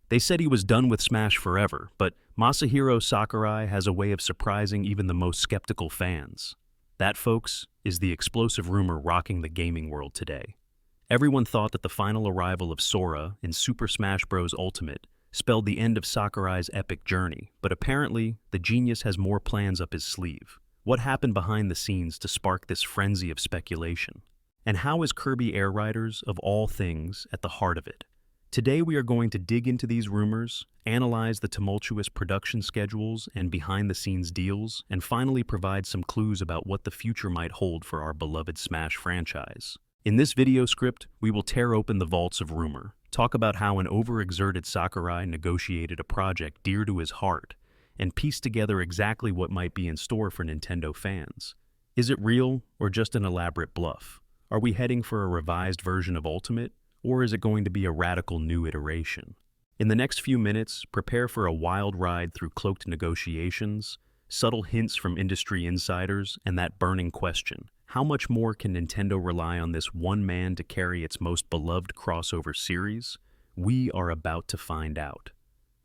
They said he was done with Smash forever, but Masahiro Sakurai has a way of surprising even the most skeptical fans. That, folks, is the explosive rumor rocking the gaming world today. Everyone thought that the final arrival of Sora in Super Smash Bros. Ultimate spelled the end of Sakurai's epic journey, but apparently, the genius has more plans up his sleeve. What happened behind the scenes to spark this frenzy of speculation? And how is Kirby Air Riders, of all things, at the heart of it? Today we are going to dig into these rumors, analyze the tumultuous production schedules and behind-the-scenes deals, and finally provide some clues about what the future might hold for our beloved Smash franchise. In this video script, we will tear open the vaults of rumor, talk about how an overexerted Sakurai negotiated a project dear to his heart, and piece together exactly what might be in store for Nintendo fans. Is it real or just an elaborate bluff? Are we heading for a revised version of Ultimate? Or is it going to be a radical new iteration? In the next few minutes, prepare for a wild ride through cloaked negotiations, subtle hints from industry insiders, and that burning question: how much more can Nintendo rely on this one man to carry its most beloved crossover series? We are about to find out.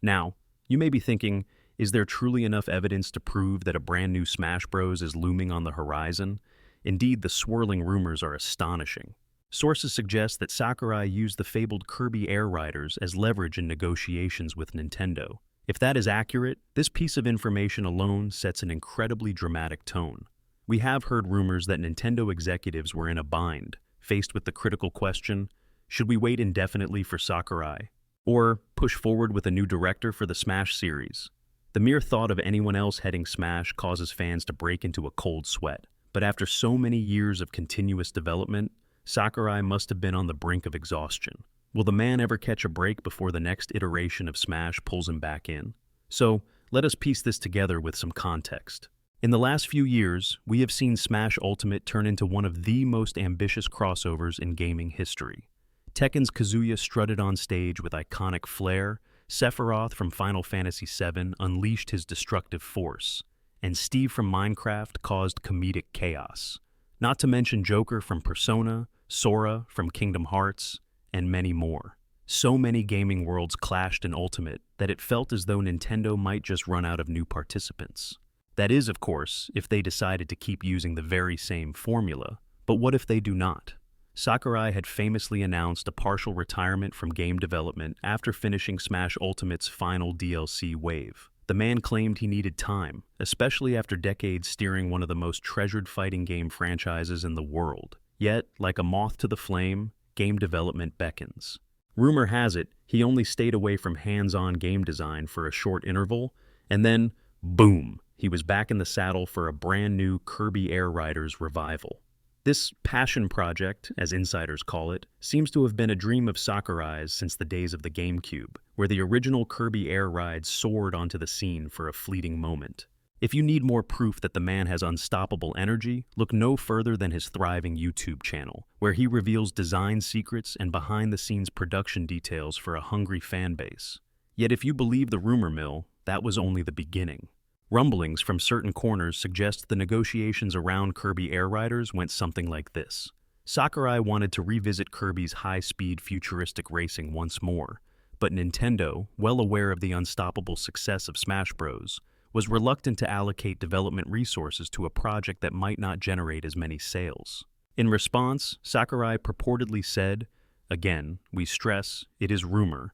Now, you may be thinking, is there truly enough evidence to prove that a brand new Smash Bros. Is looming on the horizon? Indeed, the swirling rumors are astonishing. Sources suggest that Sakurai used the fabled Kirby Air Riders as leverage in negotiations with Nintendo. If that is accurate, this piece of information alone sets an incredibly dramatic tone. We have heard rumors that Nintendo executives were in a bind, faced with the critical question, should we wait indefinitely for Sakurai? Or push forward with a new director for the Smash series? The mere thought of anyone else heading Smash causes fans to break into a cold sweat. But after so many years of continuous development, Sakurai must have been on the brink of exhaustion. Will the man ever catch a break before the next iteration of Smash pulls him back in? So, let us piece this together with some context. In the last few years, we have seen Smash Ultimate turn into one of the most ambitious crossovers in gaming history. Tekken's Kazuya strutted on stage with iconic flair, Sephiroth from Final Fantasy VII unleashed his destructive force, and Steve from Minecraft caused comedic chaos. Not to mention Joker from Persona, Sora from Kingdom Hearts, and many more. So many gaming worlds clashed in Ultimate that it felt as though Nintendo might just run out of new participants. That is, of course, if they decided to keep using the very same formula. But what if they do not? Sakurai had famously announced a partial retirement from game development after finishing Smash Ultimate's final DLC wave. The man claimed he needed time, especially after decades steering one of the most treasured fighting game franchises in the world. Yet, like a moth to the flame, game development beckons. Rumor has it, he only stayed away from hands-on game design for a short interval, and then, boom, he was back in the saddle for a brand new Kirby Air Riders revival. This passion project, as insiders call it, seems to have been a dream of Sakurai's since the days of the GameCube, where the original Kirby Air Rides soared onto the scene for a fleeting moment. If you need more proof that the man has unstoppable energy, look no further than his thriving YouTube channel, where he reveals design secrets and behind-the-scenes production details for a hungry fan base. Yet if you believe the rumor mill, that was only the beginning. Rumblings from certain corners suggest the negotiations around Kirby Air Riders went something like this. Sakurai wanted to revisit Kirby's high-speed futuristic racing once more, but Nintendo, well aware of the unstoppable success of Smash Bros., was reluctant to allocate development resources to a project that might not generate as many sales. In response, Sakurai purportedly said, again, we stress, it is rumor,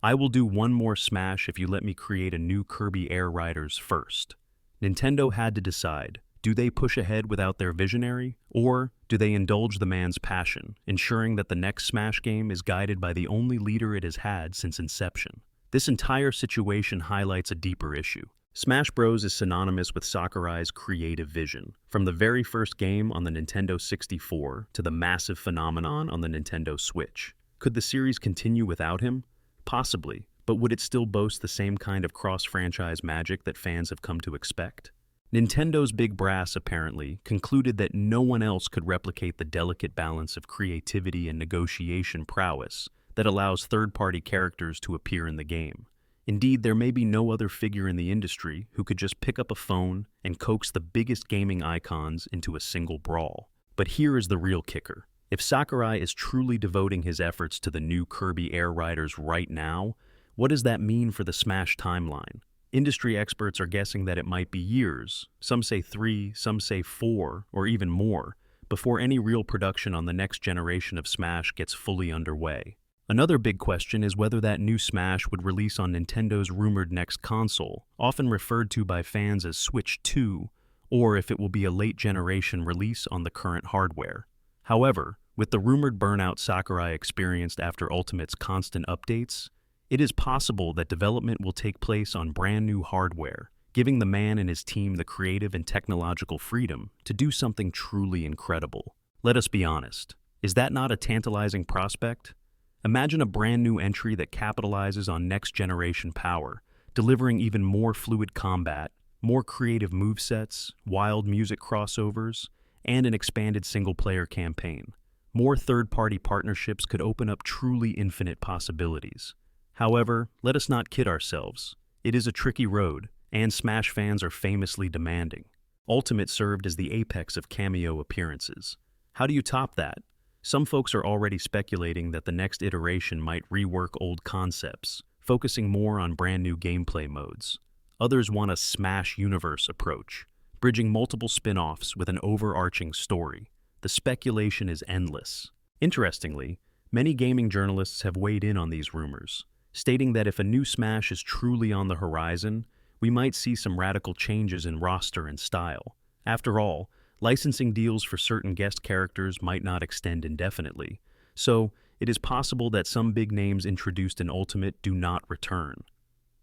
I will do one more Smash if you let me create a new Kirby Air Riders first. Nintendo had to decide, do they push ahead without their visionary, or do they indulge the man's passion, ensuring that the next Smash game is guided by the only leader it has had since inception? This entire situation highlights a deeper issue. Smash Bros. Is synonymous with Sakurai's creative vision. From the very first game on the Nintendo 64 to the massive phenomenon on the Nintendo Switch. Could the series continue without him? Possibly, but would it still boast the same kind of cross-franchise magic that fans have come to expect? Nintendo's big brass, apparently, concluded that no one else could replicate the delicate balance of creativity and negotiation prowess that allows third-party characters to appear in the game. Indeed, there may be no other figure in the industry who could just pick up a phone and coax the biggest gaming icons into a single brawl. But here is the real kicker. If Sakurai is truly devoting his efforts to the new Kirby Air Riders right now, What does that mean for the Smash timeline? Industry experts are guessing that it might be years, some say 3, some say 4, or even more, before any real production on the next generation of Smash gets fully underway. Another big question is whether that new Smash would release on Nintendo's rumored next console, often referred to by fans as Switch 2, or if it will be a late-generation release on the current hardware. However, with the rumored burnout Sakurai experienced after Ultimate's constant updates, it is possible that development will take place on brand new hardware, giving the man and his team the creative and technological freedom to do something truly incredible. Let us be honest, is that not a tantalizing prospect? Imagine a brand new entry that capitalizes on next-generation power, delivering even more fluid combat, more creative movesets, wild music crossovers, and an expanded single-player campaign. More third-party partnerships could open up truly infinite possibilities. However, let us not kid ourselves. It is a tricky road, and Smash fans are famously demanding. Ultimate served as the apex of cameo appearances. How do you top that? Some folks are already speculating that the next iteration might rework old concepts, focusing more on brand new gameplay modes. Others want a Smash Universe approach, bridging multiple spin-offs with an overarching story. The speculation is endless. Interestingly, many gaming journalists have weighed in on these rumors, stating that if a new Smash is truly on the horizon, we might see some radical changes in roster and style. After all, licensing deals for certain guest characters might not extend indefinitely, so it is possible that some big names introduced in Ultimate do not return.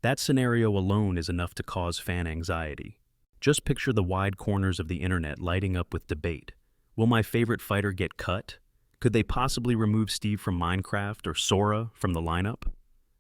That scenario alone is enough to cause fan anxiety. Just picture the wide corners of the internet lighting up with debate. Will my favorite fighter get cut? Could they possibly remove Steve from Minecraft or Sora from the lineup?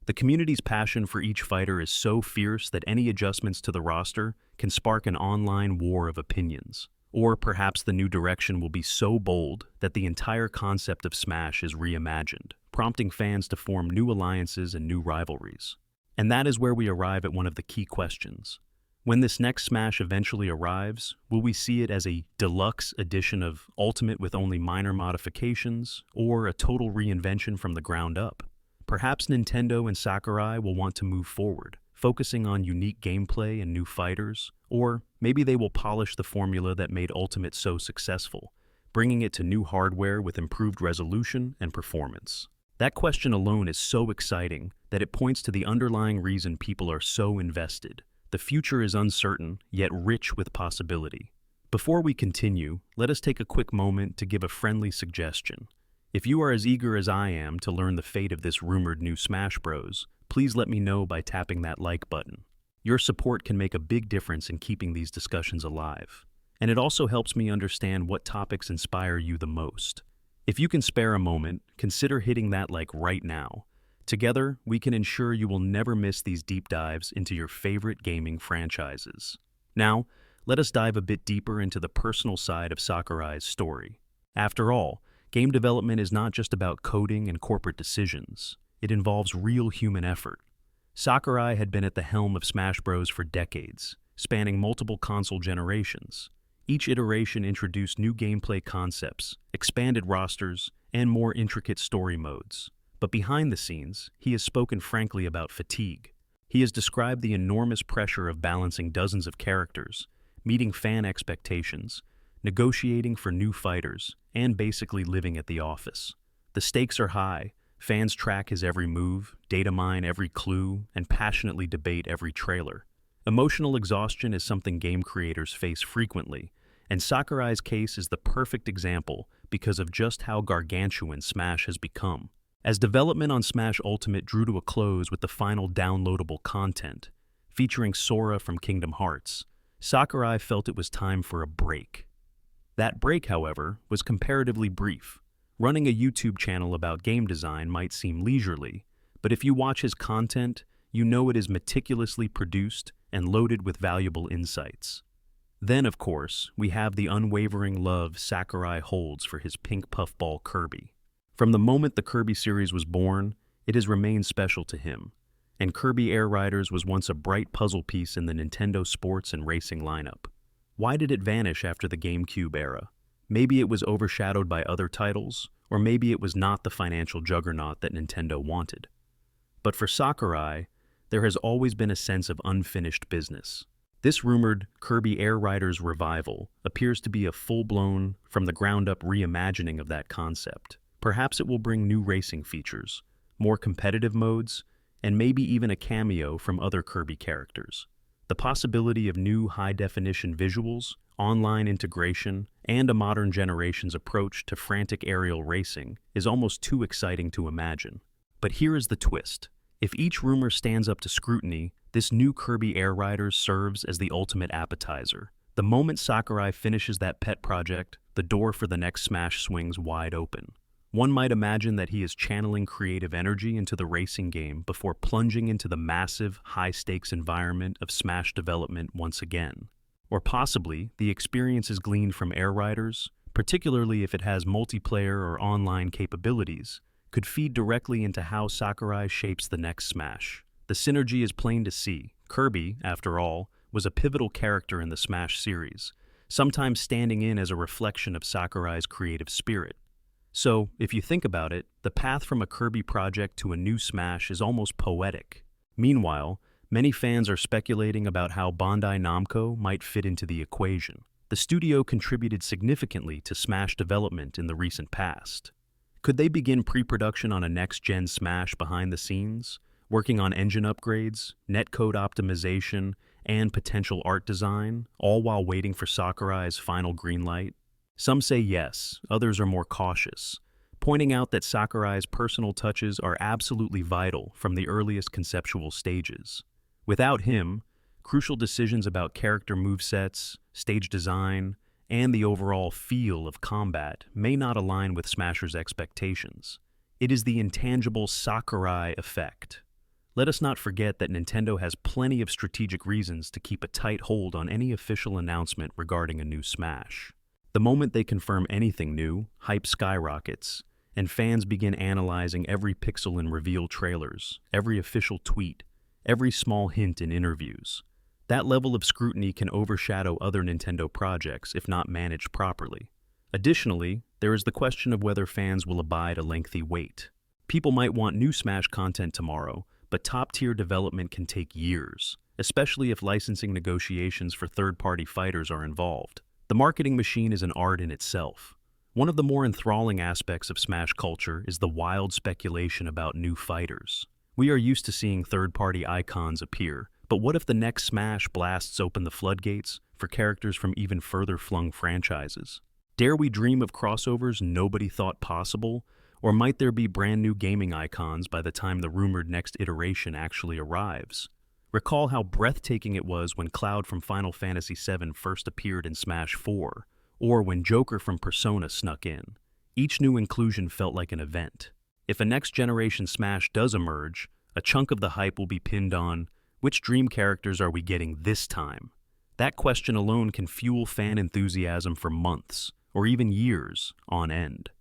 The community's passion for each fighter is so fierce that any adjustments to the roster can spark an online war of opinions. Or perhaps the new direction will be so bold that the entire concept of Smash is reimagined, prompting fans to form new alliances and new rivalries. And that is where we arrive at one of the key questions. When this next Smash eventually arrives, will we see it as a deluxe edition of Ultimate with only minor modifications, or a total reinvention from the ground up? Perhaps Nintendo and Sakurai will want to move forward, focusing on unique gameplay and new fighters, or maybe they will polish the formula that made Ultimate so successful, bringing it to new hardware with improved resolution and performance. That question alone is so exciting that it points to the underlying reason people are so invested. The future is uncertain, yet rich with possibility. Before we continue, let us take a quick moment to give a friendly suggestion. If you are as eager as I am to learn the fate of this rumored new Smash Bros., please let me know by tapping that like button. Your support can make a big difference in keeping these discussions alive. And it also helps me understand what topics inspire you the most. If you can spare a moment, consider hitting that like right now. Together, we can ensure you will never miss these deep dives into your favorite gaming franchises. Now, let us dive a bit deeper into the personal side of Sakurai's story. After all, game development is not just about coding and corporate decisions. It involves real human effort. Sakurai had been at the helm of Smash Bros. For decades, spanning multiple console generations. Each iteration introduced new gameplay concepts, expanded rosters, and more intricate story modes. But behind the scenes, he has spoken frankly about fatigue. He has described the enormous pressure of balancing dozens of characters, meeting fan expectations, negotiating for new fighters, and basically living at the office. The stakes are high. Fans track his every move, data mine every clue, and passionately debate every trailer. Emotional exhaustion is something game creators face frequently, and Sakurai's case is the perfect example because of just how gargantuan Smash has become. As development on Smash Ultimate drew to a close with the final downloadable content, featuring Sora from Kingdom Hearts, Sakurai felt it was time for a break. That break, however, was comparatively brief. Running a YouTube channel about game design might seem leisurely, but if you watch his content, you know it is meticulously produced and loaded with valuable insights. Then, of course, we have the unwavering love Sakurai holds for his pink puffball Kirby. From the moment the Kirby series was born, it has remained special to him, and Kirby Air Riders was once a bright puzzle piece in the Nintendo sports and racing lineup. Why did it vanish after the GameCube era? Maybe it was overshadowed by other titles, or maybe it was not the financial juggernaut that Nintendo wanted. But for Sakurai, there has always been a sense of unfinished business. This rumored Kirby Air Riders revival appears to be a full-blown, from-the-ground-up reimagining of that concept. Perhaps it will bring new racing features, more competitive modes, and maybe even a cameo from other Kirby characters. The possibility of new high-definition visuals, online integration, and a modern generation's approach to frantic aerial racing is almost too exciting to imagine. But here is the twist. If each rumor stands up to scrutiny, this new Kirby Air Riders serves as the ultimate appetizer. The moment Sakurai finishes that pet project, the door for the next Smash swings wide open. One might imagine that he is channeling creative energy into the racing game before plunging into the massive, high-stakes environment of Smash development once again. Or possibly, the experience is gleaned from Air Riders, particularly if it has multiplayer or online capabilities, could feed directly into how Sakurai shapes the next Smash. The synergy is plain to see. Kirby, after all, was a pivotal character in the Smash series, sometimes standing in as a reflection of Sakurai's creative spirit. So, if you think about it, the path from a Kirby project to a new Smash is almost poetic. Meanwhile, many fans are speculating about how Bandai Namco might fit into the equation. The studio contributed significantly to Smash development in the recent past. Could they begin pre-production on a next-gen Smash behind the scenes, working on engine upgrades, netcode optimization, and potential art design, all while waiting for Sakurai's final green light? Some say yes, others are more cautious, pointing out that Sakurai's personal touches are absolutely vital from the earliest conceptual stages. Without him, crucial decisions about character movesets, stage design, and the overall feel of combat may not align with Smasher's expectations. It is the intangible Sakurai effect. Let us not forget that Nintendo has plenty of strategic reasons to keep a tight hold on any official announcement regarding a new Smash. The moment they confirm anything new, hype skyrockets, and fans begin analyzing every pixel in reveal trailers, every official tweet, every small hint in interviews. That level of scrutiny can overshadow other Nintendo projects if not managed properly. Additionally, there is the question of whether fans will abide a lengthy wait. People might want new Smash content tomorrow, but top-tier development can take years, especially if licensing negotiations for third-party fighters are involved. The marketing machine is an art in itself. One of the more enthralling aspects of Smash culture is the wild speculation about new fighters. We are used to seeing third-party icons appear, but what if the next Smash blasts open the floodgates for characters from even further-flung franchises? Dare we dream of crossovers nobody thought possible, or might there be brand new gaming icons by the time the rumored next iteration actually arrives? Recall how breathtaking it was when Cloud from Final Fantasy VII first appeared in Smash 4, or when Joker from Persona snuck in. Each new inclusion felt like an event. If a next-generation Smash does emerge, a chunk of the hype will be pinned on, which dream characters are we getting this time? That question alone can fuel fan enthusiasm for months, or even years, on end.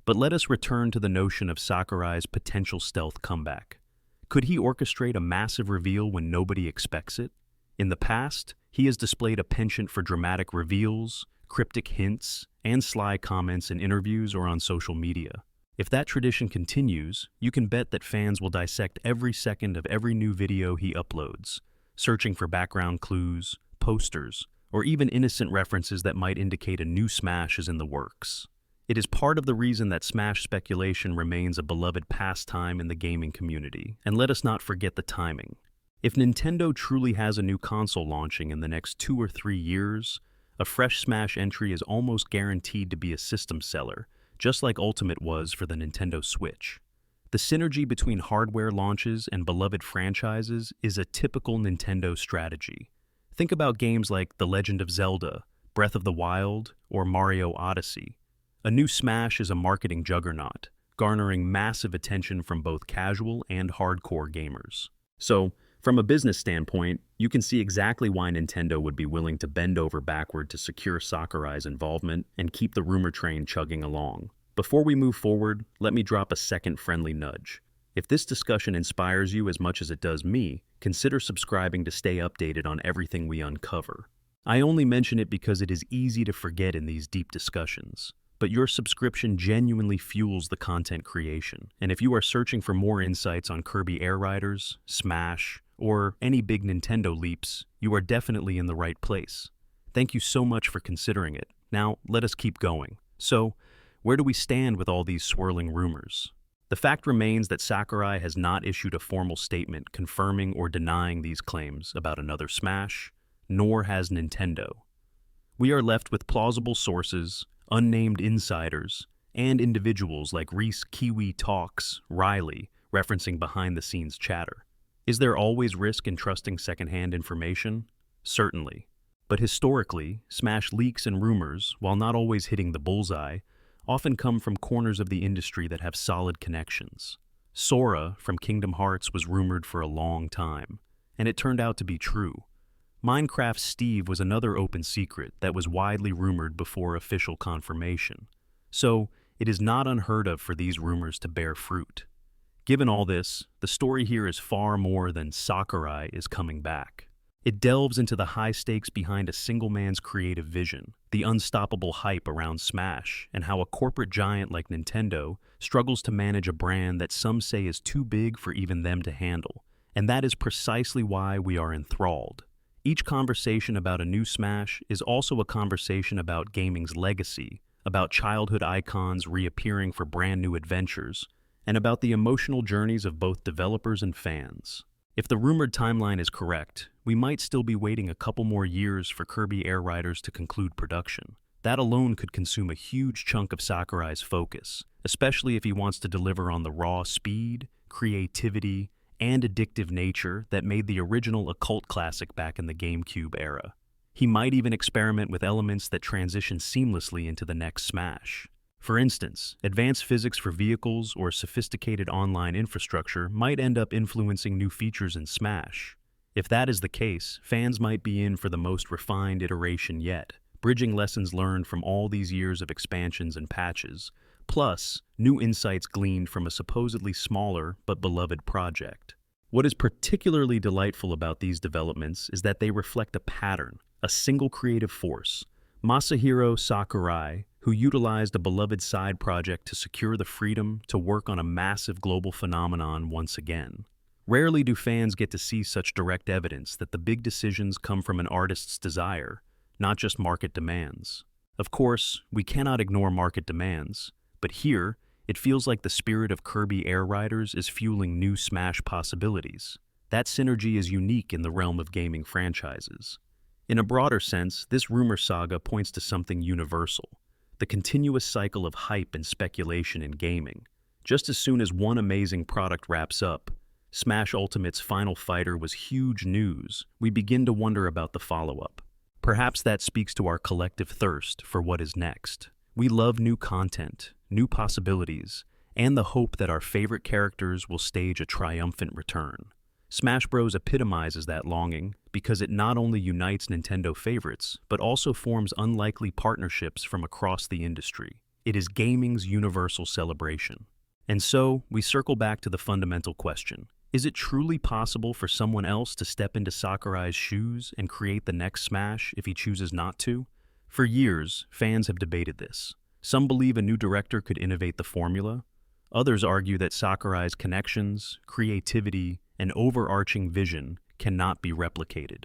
But let us return to the notion of Sakurai's potential stealth comeback. Could he orchestrate a massive reveal when nobody expects it? In the past, he has displayed a penchant for dramatic reveals, cryptic hints, and sly comments in interviews or on social media. If that tradition continues, you can bet that fans will dissect every second of every new video he uploads, searching for background clues, posters, or even innocent references that might indicate a new Smash is in the works. It is part of the reason that Smash speculation remains a beloved pastime in the gaming community, and let us not forget the timing. If Nintendo truly has a new console launching in the next 2 or 3 years, a fresh Smash entry is almost guaranteed to be a system seller, just like Ultimate was for the Nintendo Switch. The synergy between hardware launches and beloved franchises is a typical Nintendo strategy. Think about games like The Legend of Zelda, Breath of the Wild, or Mario Odyssey. A new Smash is a marketing juggernaut, garnering massive attention from both casual and hardcore gamers. So, from a business standpoint, you can see exactly why Nintendo would be willing to bend over backward to secure Sakurai's involvement and keep the rumor train chugging along. Before we move forward, let me drop a second friendly nudge. If this discussion inspires you as much as it does me, consider subscribing to stay updated on everything we uncover. I only mention it because it is easy to forget in these deep discussions. But your subscription genuinely fuels the content creation. And if you are searching for more insights on Kirby Air Riders, Smash, or any big Nintendo leaps, you are definitely in the right place. Thank you so much for considering it. Now, let us keep going. So, where do we stand with all these swirling rumors? The fact remains that Sakurai has not issued a formal statement confirming or denying these claims about another Smash, nor has Nintendo. We are left with plausible sources, unnamed insiders, and individuals like Reese Kiwi Talks, Riley, referencing behind-the-scenes chatter. Is there always risk in trusting secondhand information? Certainly. But historically, Smash leaks and rumors, while not always hitting the bullseye, often come from corners of the industry that have solid connections. Sora from Kingdom Hearts was rumored for a long time, and it turned out to be true. Minecraft's Steve was another open secret that was widely rumored before official confirmation. So, it is not unheard of for these rumors to bear fruit. Given all this, the story here is far more than Sakurai is coming back. It delves into the high stakes behind a single man's creative vision, the unstoppable hype around Smash, and how a corporate giant like Nintendo struggles to manage a brand that some say is too big for even them to handle. And that is precisely why we are enthralled. Each conversation about a new Smash is also a conversation about gaming's legacy, about childhood icons reappearing for brand new adventures, and about the emotional journeys of both developers and fans. If the rumored timeline is correct, we might still be waiting a couple more years for Kirby Air Riders to conclude production. That alone could consume a huge chunk of Sakurai's focus, especially if he wants to deliver on the raw speed, creativity, and addictive nature that made the original a cult classic back in the GameCube era. He might even experiment with elements that transition seamlessly into the next Smash. For instance, advanced physics for vehicles or sophisticated online infrastructure might end up influencing new features in Smash. If that is the case, fans might be in for the most refined iteration yet, bridging lessons learned from all these years of expansions and patches, plus new insights gleaned from a supposedly smaller but beloved project. What is particularly delightful about these developments is that they reflect a pattern, a single creative force, Masahiro Sakurai, who utilized a beloved side project to secure the freedom to work on a massive global phenomenon once again. Rarely do fans get to see such direct evidence that the big decisions come from an artist's desire, not just market demands. Of course, we cannot ignore market demands, but here, it feels like the spirit of Kirby Air Riders is fueling new Smash possibilities. That synergy is unique in the realm of gaming franchises. In a broader sense, this rumor saga points to something universal, the continuous cycle of hype and speculation in gaming. Just as soon as one amazing product wraps up, Smash Ultimate's final fighter was huge news, we begin to wonder about the follow-up. Perhaps that speaks to our collective thirst for what is next. We love new content, new possibilities, and the hope that our favorite characters will stage a triumphant return. Smash Bros. Epitomizes that longing because it not only unites Nintendo favorites, but also forms unlikely partnerships from across the industry. It is gaming's universal celebration. And so, we circle back to the fundamental question. Is it truly possible for someone else to step into Sakurai's shoes and create the next Smash if he chooses not to? For years, fans have debated this. Some believe a new director could innovate the formula. Others argue that Sakurai's connections, creativity, and overarching vision cannot be replicated.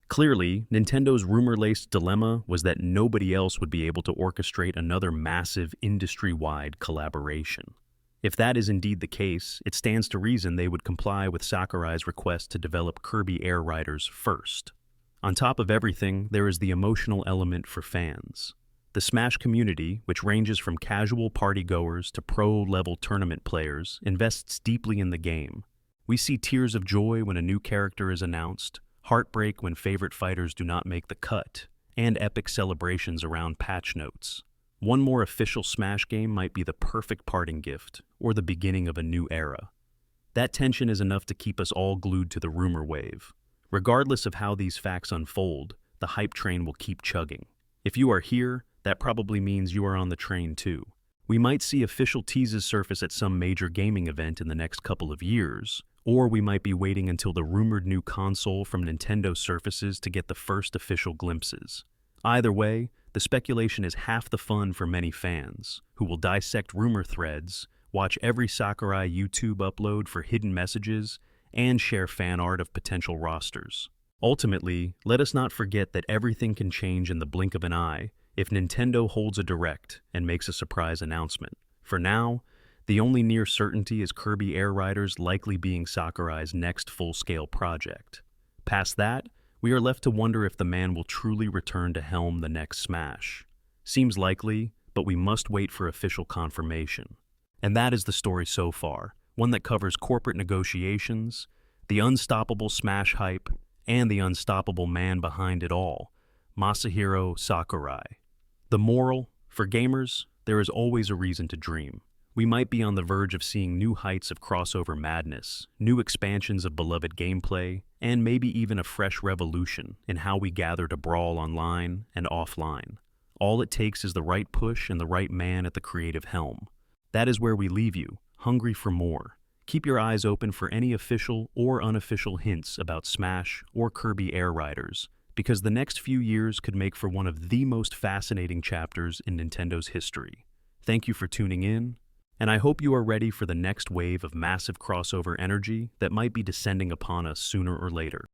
Clearly, Nintendo's rumor-laced dilemma was that nobody else would be able to orchestrate another massive industry-wide collaboration. If that is indeed the case, it stands to reason they would comply with Sakurai's request to develop Kirby Air Riders first. On top of everything, there is the emotional element for fans. The Smash community, which ranges from casual partygoers to pro-level tournament players, invests deeply in the game. We see tears of joy when a new character is announced, heartbreak when favorite fighters do not make the cut, and epic celebrations around patch notes. One more official Smash game might be the perfect parting gift, or the beginning of a new era. That tension is enough to keep us all glued to the rumor wave. Regardless of how these facts unfold, the hype train will keep chugging. If you are here, that probably means you are on the train too. We might see official teases surface at some major gaming event in the next couple of years, or we might be waiting until the rumored new console from Nintendo surfaces to get the first official glimpses. Either way, the speculation is half the fun for many fans, who will dissect rumor threads, watch every Sakurai YouTube upload for hidden messages, and share fan art of potential rosters. Ultimately, let us not forget that everything can change in the blink of an eye if Nintendo holds a direct and makes a surprise announcement. For now, the only near certainty is Kirby Air Riders likely being Sakurai's next full-scale project. Past that, we are left to wonder if the man will truly return to helm the next Smash. Seems likely, but we must wait for official confirmation. And that is the story so far, one that covers corporate negotiations, the unstoppable Smash hype, and the unstoppable man behind it all, Masahiro Sakurai. The moral: for gamers, there is always a reason to dream. We might be on the verge of seeing new heights of crossover madness, new expansions of beloved gameplay, and maybe even a fresh revolution in how we gather to brawl online and offline. All it takes is the right push and the right man at the creative helm. That is where we leave you, hungry for more. Keep your eyes open for any official or unofficial hints about Smash or Kirby Air Riders, because the next few years could make for one of the most fascinating chapters in Nintendo's history. Thank you for tuning in, and I hope you are ready for the next wave of massive crossover energy that might be descending upon us sooner or later.